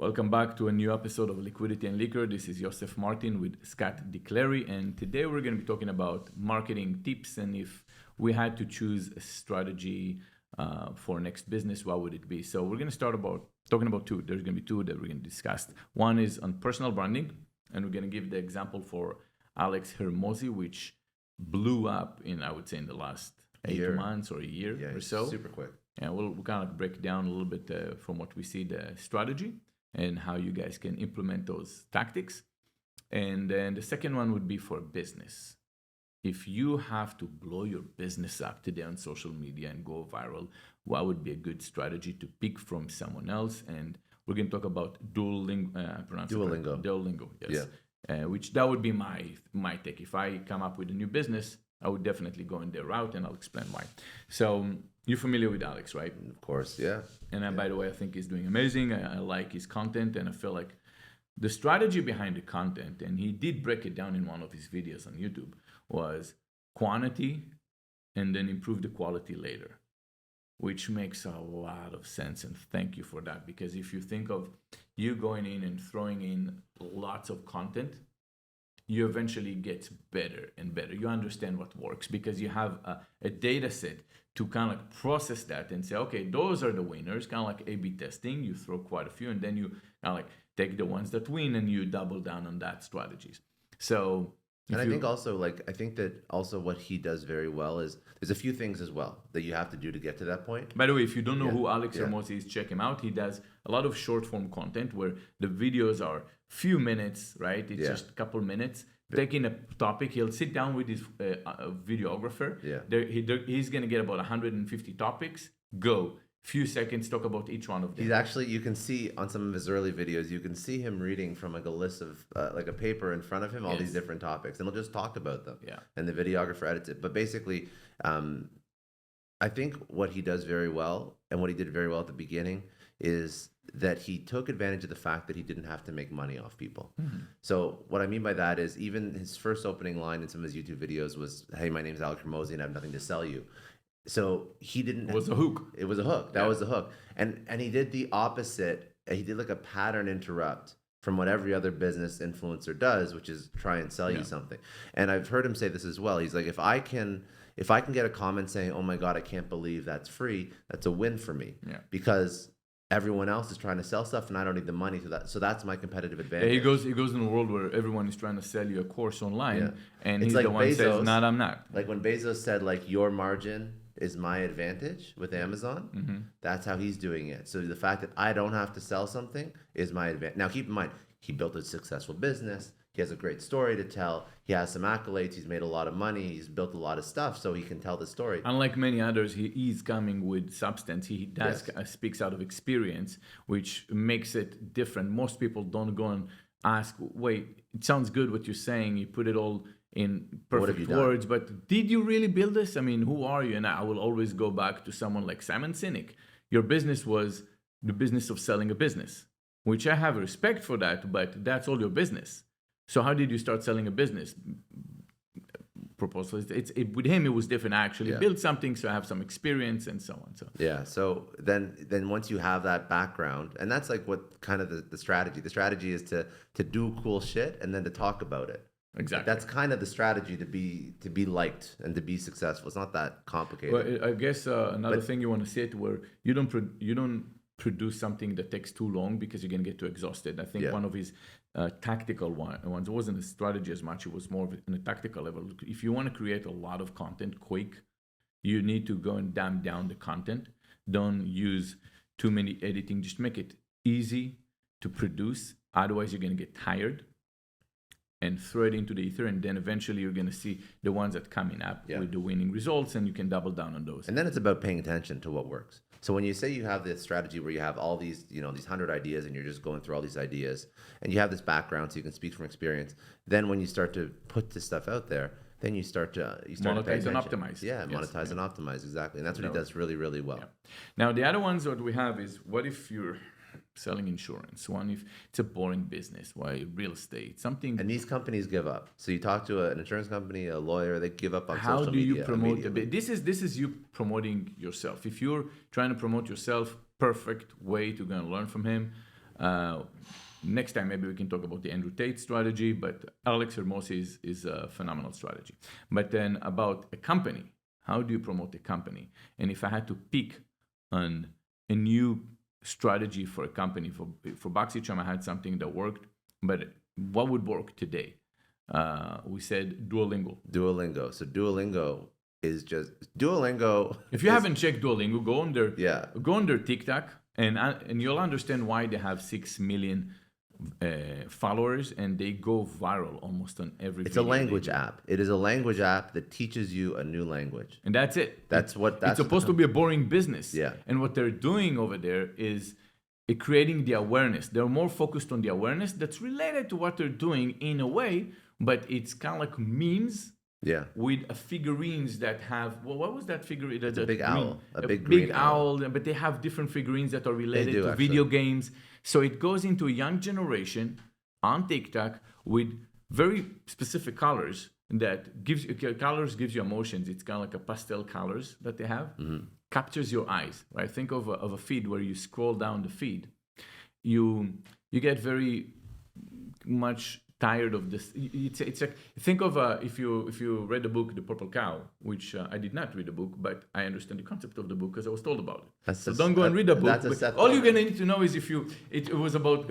Welcome back to a new episode of Liquidity and Liquor. This is Yosef Martin with Scott DeClary, and today we're going to be talking about marketing tips. And if we had to choose a strategy for next business, what would it be? So we're going to start talking about two. There's going to be two that we're going to discuss. One is on personal branding, and we're going to give the example for Alex Hermosi, which blew up in the last 8 months or a year or so. Super quick. And we'll kind of break down a little bit from what we see the strategy and how you guys can implement those tactics. And then the second one would be for business. If you have to blow your business up today on social media and go viral, what would be a good strategy to pick from someone else? And we're going to talk about Duolingo. Duolingo, yes. Yeah. Which that would be my take. If I come up with a new business, I would definitely go in their route, and I'll explain why. So you're familiar with Alex, right? Of course, yeah. And by the way, I think he's doing amazing. I like his content, and I feel like the strategy behind the content, and he did break it down in one of his videos on YouTube, was quantity and then improve the quality later, which makes a lot of sense. And thank you for that, because if you think of you going in and throwing in lots of content, you eventually get better and better. You understand what works because you have a data set to kind of like process that and say, okay, those are the winners, kind of like A/B testing. You throw quite a few, and then you kind of like take the ones that win and you double down on that strategies. So, and I think that also what he does very well is there's a few things as well that you have to do to get to that point. By the way, if you don't know who Alex Hermosi is, check him out. He does a lot of short form content where the videos are few minutes, right? It's just a couple minutes. Taking a topic, he'll sit down with his videographer. He's going to get about 150 topics. Go. Few seconds, talk about each one of them. He's actually, you can see on some of his early videos, you can see him reading from like a list of like a paper in front of him, all these different topics, and he'll just talk about them. Yeah. And the videographer edits it. But basically, I think what he does very well, and what he did very well at the beginning, is that he took advantage of the fact that he didn't have to make money off people. Mm-hmm. So what I mean by that is even his first opening line in some of his YouTube videos was, "Hey, my name is Alex Hermosi and I have nothing to sell you." So he didn't. It was a hook. It was a hook. That was the hook. And he did the opposite. He did like a pattern interrupt from what every other business influencer does, which is try and sell you something. And I've heard him say this as well. He's like, if I can get a comment saying, "Oh my God, I can't believe that's free," that's a win for me. Yeah. Because everyone else is trying to sell stuff, and I don't need the money to that. So that's my competitive advantage. Yeah, he goes in a world where everyone is trying to sell you a course online, and he's like the one who says, "No, I'm not." Like when Bezos said, like, your margin is my advantage with Amazon. That's how he's doing it. So the fact that I don't have to sell something is my advantage. Now, keep in mind, he built a successful business. He has a great story to tell. He has some accolades. He's made a lot of money. He's built a lot of stuff, so he can tell the story. Unlike many others, he's coming with substance. He does speaks out of experience, which makes it different. Most people don't go and ask, wait, it sounds good what you're saying. You put it all in perfect words, but did you really build this? I mean, who are you? And I will always go back to someone like Simon Sinek. Your business was the business of selling a business, which I have respect for that, but that's all your business. So how did you start selling a business? Proposal. With him, it was different. I actually built something, so I have some experience and so on. So then once you have that background, and that's like what kind of the strategy. The strategy is to do cool shit and then to talk about it. Exactly. That's kind of the strategy to be liked and to be successful. It's not that complicated. Well, I guess another thing you want to say it where you don't produce something that takes too long because you're going to get too exhausted. I think one of his tactical ones, it wasn't a strategy as much, it was more of in a tactical level. If you want to create a lot of content quick, you need to go and dumb down the content. Don't use too many editing. Just make it easy to produce. Otherwise, you're going to get tired and throw it into the ether, and then eventually you're going to see the ones that coming up with the winning results, and you can double down on those. And then it's about paying attention to what works. So when you say you have this strategy where you have all these, these 100 ideas, and you're just going through all these ideas, and you have this background so you can speak from experience, then when you start to put this stuff out there, then you start to monetize and optimize. Monetize and optimize, exactly. And that's what he does really, really well. Yeah. Now, the other ones that we have is, what if you're selling insurance? One, if it's a boring business, why real estate, something. And these companies give up. So you talk to an insurance company, a lawyer, they give up on how social do media. You promote the this is you promoting yourself. If you're trying to promote yourself, perfect way to go and learn from him. Next time, maybe we can talk about the Andrew Tate strategy, but Alex Hermosi is a phenomenal strategy. But then about a company, how do you promote a company? And if I had to pick on a new strategy for a company, for BoxyCharm, I had something that worked, but what would work today? We said Duolingo. Duolingo. So Duolingo is just Duolingo. If you haven't checked Duolingo, go on their TikTok, and you'll understand why they have 6 million followers, and they go viral almost on every. It's a language app. It is a language app that teaches you a new language, and that's it. That's it's supposed to be a boring business. Yeah. And what they're doing over there is creating the awareness. They're more focused on the awareness that's related to what they're doing in a way, but it's kind of like memes. Yeah. With figurines that have, well, what was that figurine? It's a big owl. A big green owl. But they have different figurines that are related to video games. So it goes into a young generation on TikTok with very specific colors that gives you emotions. It's kind of like a pastel colors that they have. Mm-hmm. Captures your eyes, right? Think of a feed where you scroll down the feed. You get very much tired of this. It's like, think of if you read the book The Purple Cow, which I did not read the book, but I understand the concept of the book because I was told about it. So don't go and read the book. All you're gonna need to know is it was about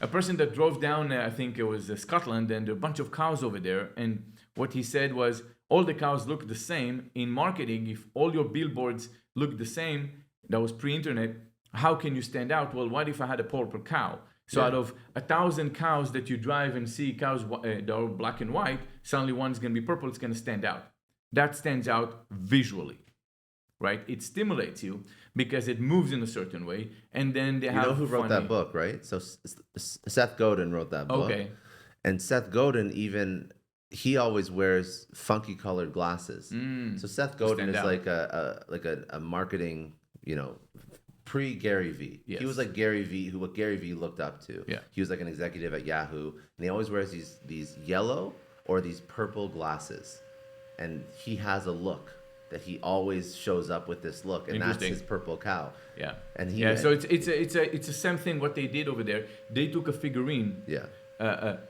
a person that drove down, I think it was Scotland, and there are a bunch of cows over there, and what he said was all the cows look the same. In marketing, if all your billboards look the same, that was pre-internet, how can you stand out? Well, what if I had a purple cow? So out of 1,000 cows that you drive and see cows that are black and white, suddenly one's going to be purple, it's going to stand out. That stands out visually, right? It stimulates you because it moves in a certain way. And then they have. You know who wrote that book, right? So Seth Godin wrote that book. Okay. And Seth Godin he always wears funky colored glasses. So Seth Godin is like a marketing, pre Gary Vee. Yes. He was like Gary Vee, what Gary Vee looked up to. Yeah. He was like an executive at Yahoo, and he always wears these yellow or these purple glasses, and he has a look that he always shows up with this look, and that's his purple cow. Yeah. And so it's the same thing. What they did over there, they took a figurine. Yeah.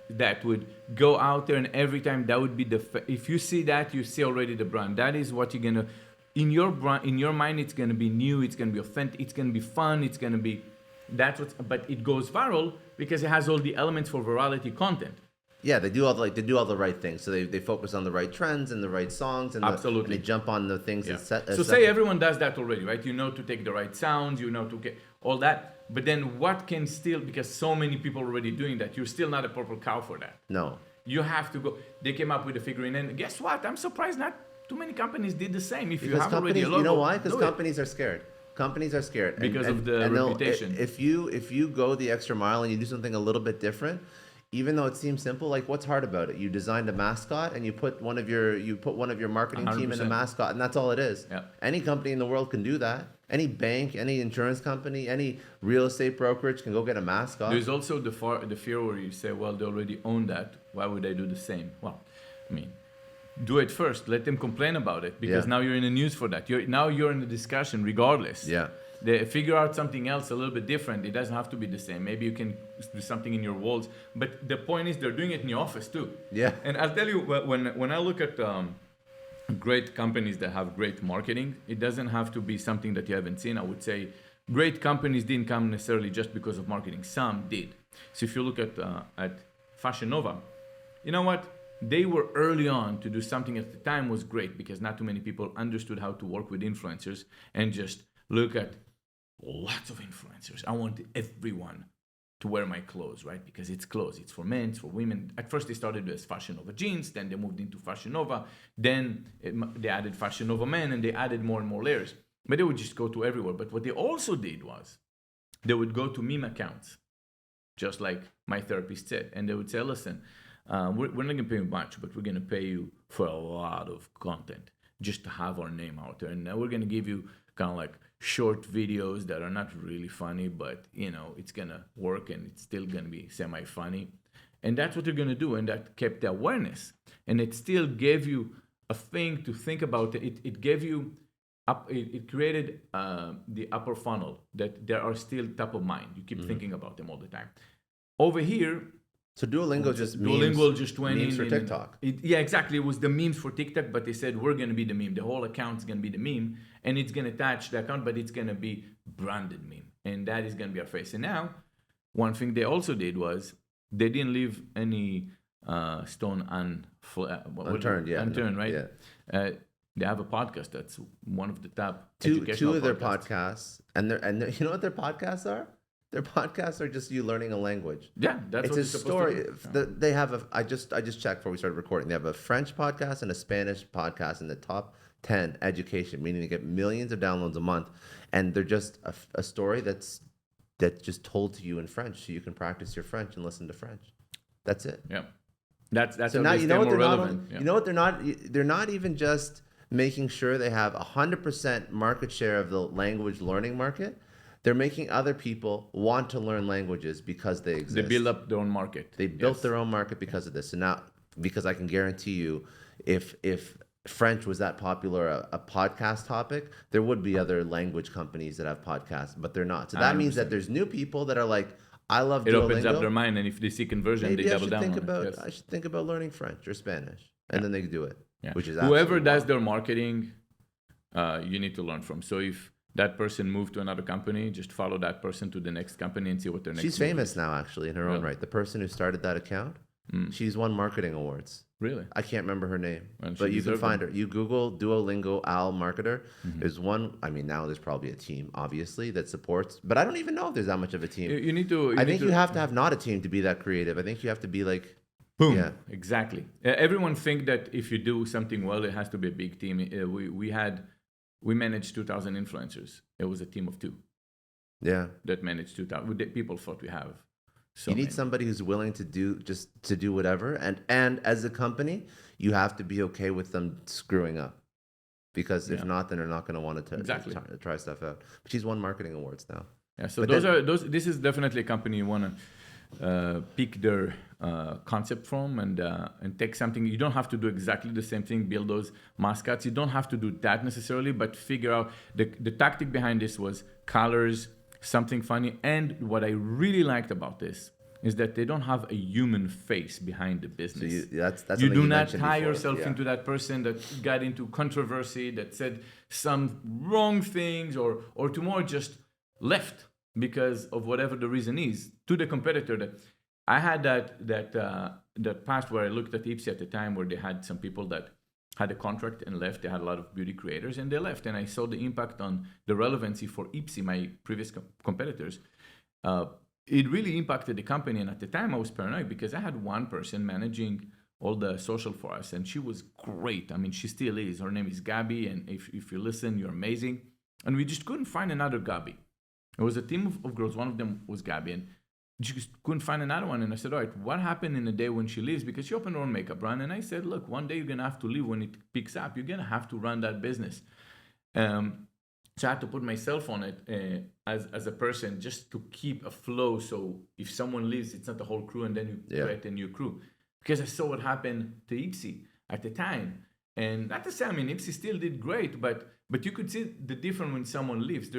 That would go out there, and every time that would be if you see that, you see already the brand. That is what you're gonna. In your mind, it's going to be new, it's going to be authentic, it's going to be fun, it's going to be but it goes viral because it has all the elements for virality content. Yeah, they do all the right things. So they focus on the right trends and the right songs, and absolutely, and they jump on the things that set. Say everyone does that already, right? You know to take the right sounds, you know to get all that. But then what can still, because so many people are already doing that, you're still not a purple cow for that. No. You have to go. They came up with a figurine, and guess what? I'm surprised not too many companies did the same. If you have already a logo, you know why? Because companies are scared. Companies are scared because of the reputation. If you go the extra mile and you do something a little bit different, even though it seems simple, like what's hard about it? You designed a mascot and you put one of your marketing 100%. Team in the mascot, and that's all it is. Yeah. Any company in the world can do that. Any bank, any insurance company, any real estate brokerage can go get a mascot. There's also the fear where you say, well, they already own that. Why would they do the same? Well, I mean, do it first. Let them complain about it because now you're in the news for that. You're in the discussion regardless. Yeah. They figure out something else a little bit different. It doesn't have to be the same. Maybe you can do something in your walls. But the point is they're doing it in your office too. Yeah. And I'll tell you, when I look at great companies that have great marketing, it doesn't have to be something that you haven't seen. I would say great companies didn't come necessarily just because of marketing. Some did. So if you look at Fashion Nova, you know what? They were early on to do something at the time was great because not too many people understood how to work with influencers and just look at lots of influencers. I want everyone to wear my clothes, right? Because it's clothes. It's for men, it's for women. At first they started as Fashion Nova jeans, then they moved into Fashion Nova, then they added Fashion Nova men, and they added more and more layers. But they would just go to everywhere. But what they also did was they would go to meme accounts, just like my therapist said, and they would say, listen, we're not going to pay you much, but we're going to pay you for a lot of content just to have our name out there. And now we're going to give you kind of like short videos that are not really funny, but, it's going to work and it's still going to be semi-funny. And that's what they're going to do. And that kept the awareness. And it still gave you a thing to think about. It gave you it created the upper funnel that they are still top of mind. You keep thinking about them all the time. Over here, So Duolingo just went memes in for and TikTok. yeah, exactly. It was the memes for TikTok, but they said we're gonna be the meme. The whole account's gonna be the meme, and it's gonna attach the account, but it's gonna be branded meme, and that is gonna be our face. And now, one thing they also did was they didn't leave any stone Unturned, yeah. unturned, right? Yeah. They have a podcast that's one of the top Two educational of their podcasts. podcasts, and you know what their podcasts are? Their podcasts are just you learning a language. Yeah, that's It's what a it's supposed story. to do. They have a. I just checked before we started recording. They have a French podcast and a Spanish podcast in the top 10 education, meaning they get millions of downloads a month, and they're just a story that's just told to you in French, so you can practice your French and listen to French. That's it. Yeah, that's So how now they you stay know what more they're not. relevant. Yeah. You know what they're not. They're not even just making sure they have 100% market share of the language learning market. They're making other people want to learn languages because they exist. They build up their own market. They built their own market because of this. And now, because I can guarantee you, if French was that popular a podcast topic, there would be other language companies that have podcasts, but they're not. So that means that there's new people that are like, I love Duolingo. It opens up their mind, and if they see conversion, Maybe they I double should down think on about it. Yes. I should think about learning French or Spanish, and then they do it. Yeah. Which is whoever absolutely does wild. their marketing, you need to learn from. So if that person moved to another company, just follow that person to the next company and see what their next. She's move famous is. now, actually, in her own Really? right. The person who started that account, she's won marketing awards. Really? I can't remember her name, And she but you can deserved find them. her. You Google Duolingo Al Marketer. There's one. I mean, now there's probably a team, obviously, that supports. But I don't even know if there's that much of a team. You need to. I think you have to have not a team to be that creative. I think you have to be like, Boom. yeah, Exactly. Everyone think that if you do something well, it has to be a big team. We managed 2,000 influencers. It was a team of 2 yeah. that managed 2,000. People thought we have. So You need many. somebody who's willing to do whatever, and as a company, you have to be okay with them screwing up, because if Yeah. not, then they're not going to want to Exactly. try stuff out. But she's won marketing awards now. Yeah, so But this is definitely a company you want to pick their concept from and take something. You don't have to do exactly the same thing, build those mascots. You don't have to do that necessarily, but figure out the tactic behind this was colors, something funny. And what I really liked about this is that they don't have a human face behind the So business. that's You something do not mentioned tie before. yourself Yeah. into that person that got into controversy, that said some wrong things, or tomorrow just left because of whatever the reason is to the competitor. That I had that past where I looked at Ipsy at the time where they had some people that had a contract and left. They had a lot of beauty creators and they left, and I saw the impact on the relevancy for Ipsy, my previous competitors. It really impacted the company, and at the time I was paranoid because I had one person managing all the social for us, and she was great. I mean, she still is. Her name is Gabby, and if you listen, you're amazing. And we just couldn't find another Gabby. It was a team of girls. One of them was Gabby, and she just couldn't find another one. And I said, all right, what happened in the day when she leaves? Because she opened her own makeup brand, and I said, look, one day you're gonna have to leave when it picks up. You're gonna have to run that business. So I had to put myself on it as a person just to keep a flow. So if someone leaves, it's not the whole crew, and then you create a new crew. Because I saw what happened to Ipsy at the time. And not to say, I mean, Ipsy still did great, but you could see the difference when someone leaves.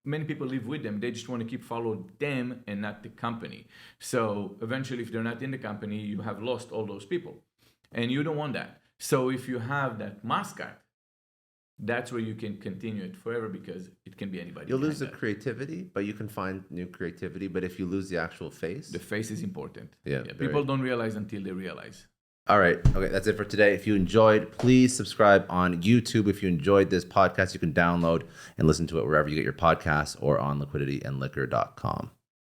Many people live with them. They just want to keep following them and not the company. So eventually, if they're not in the company, you have lost all those people. And you don't want that. So if you have that mascot, that's where you can continue it forever, because it can be anybody. You'll lose the that. creativity, but you can find new creativity. But if you lose the actual face, The face is important. Yeah, People don't realize until they realize. all right. Okay, that's it for today. If you enjoyed, please subscribe on YouTube. If you enjoyed this podcast, you can download and listen to it wherever you get your podcasts or on liquidityandliquor.com.